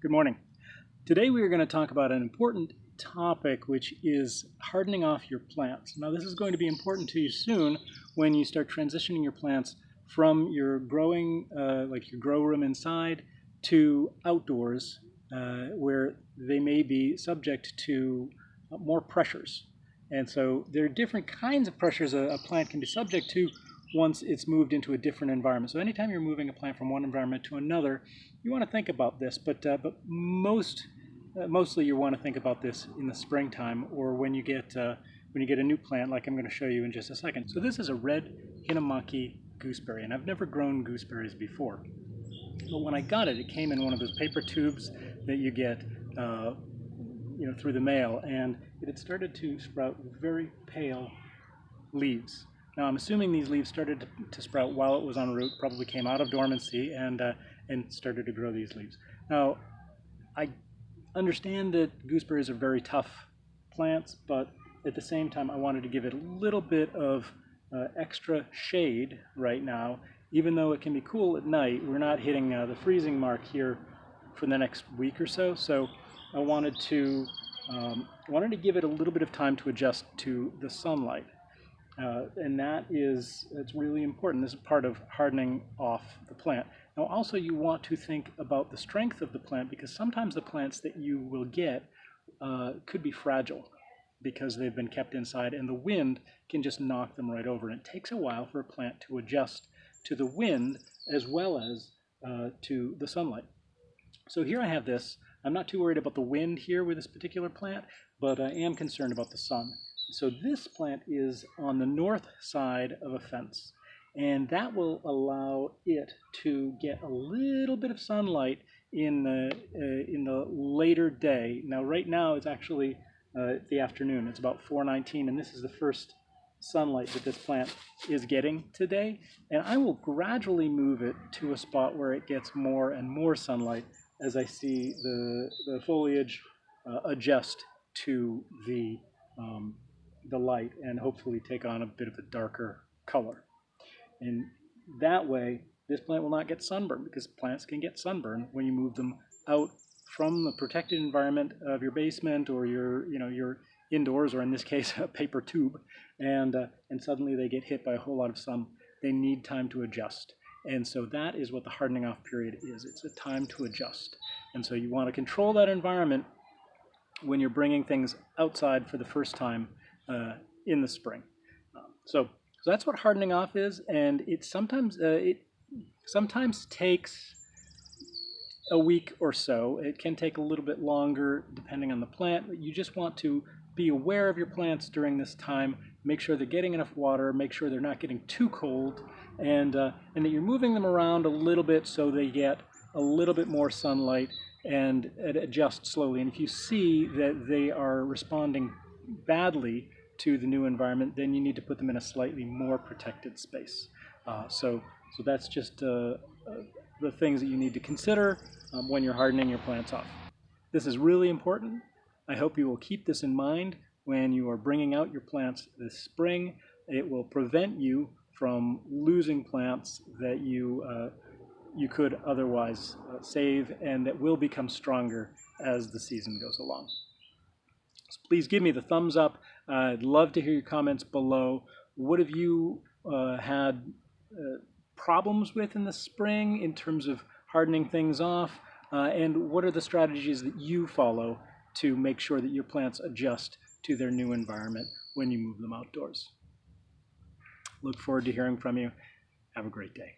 Good morning. Today we are going to talk about an important topic, which is hardening off your plants. Now this is going to be important to you soon when you start transitioning your plants from your growing, like your grow room inside, to outdoors where they may be subject to more pressures. And so there are different kinds of pressures a plant can be subject to once it's moved into a different environment. So anytime you're moving a plant from one environment to another, you want to think about this, but mostly you want to think about this in the springtime or when you get a new plant, like I'm going to show you in just a second. So this is a red Hinamaki gooseberry, and I've never grown gooseberries before. But when I got it, it came in one of those paper tubes that you get through the mail, and it had started to sprout very pale leaves. Now I'm assuming these leaves started to sprout while it was en route, probably came out of dormancy and started to grow these leaves. Now I understand that gooseberries are very tough plants, but at the same time I wanted to give it a little bit of extra shade right now. Even though it can be cool at night, we're not hitting the freezing mark here for the next week or so. So I wanted to give it a little bit of time to adjust to the sunlight. And it's really important. This is part of hardening off the plant. Now also you want to think about the strength of the plant, because sometimes the plants that you will get could be fragile because they've been kept inside, and the wind can just knock them right over. And it takes a while for a plant to adjust to the wind as well as to the sunlight. So here I have this. I'm not too worried about the wind here with this particular plant, but I am concerned about the sun. So this plant is on the north side of a fence, and that will allow it to get a little bit of sunlight in the later day. Now right now it's actually the afternoon. It's about 4:19, and this is the first sunlight that this plant is getting today. And I will gradually move it to a spot where it gets more and more sunlight as I see the foliage adjust to the light and hopefully take on a bit of a darker color. And that way this plant will not get sunburned, because plants can get sunburned when you move them out from the protected environment of your basement or your indoors, or in this case a paper tube, and suddenly they get hit by a whole lot of sun. They need time to adjust. And so that is what the hardening off period is. It's a time to adjust. And so you want to control that environment when you're bringing things outside for the first time in the spring. So that's what hardening off is, and it sometimes takes a week or so. It can take a little bit longer depending on the plant, but you just want to be aware of your plants during this time. Make sure they're getting enough water, make sure they're not getting too cold, and that you're moving them around a little bit so they get a little bit more sunlight and adjust slowly. And if you see that they are responding badly to the new environment, then you need to put them in a slightly more protected space. So that's just the things that you need to consider when you're hardening your plants off. This is really important. I hope you will keep this in mind when you are bringing out your plants this spring. It will prevent you from losing plants that you could otherwise save, and that will become stronger as the season goes along. So please give me the thumbs up. I'd love to hear your comments below. What have you had problems with in the spring in terms of hardening things off? And what are the strategies that you follow to make sure that your plants adjust to their new environment when you move them outdoors? Look forward to hearing from you. Have a great day.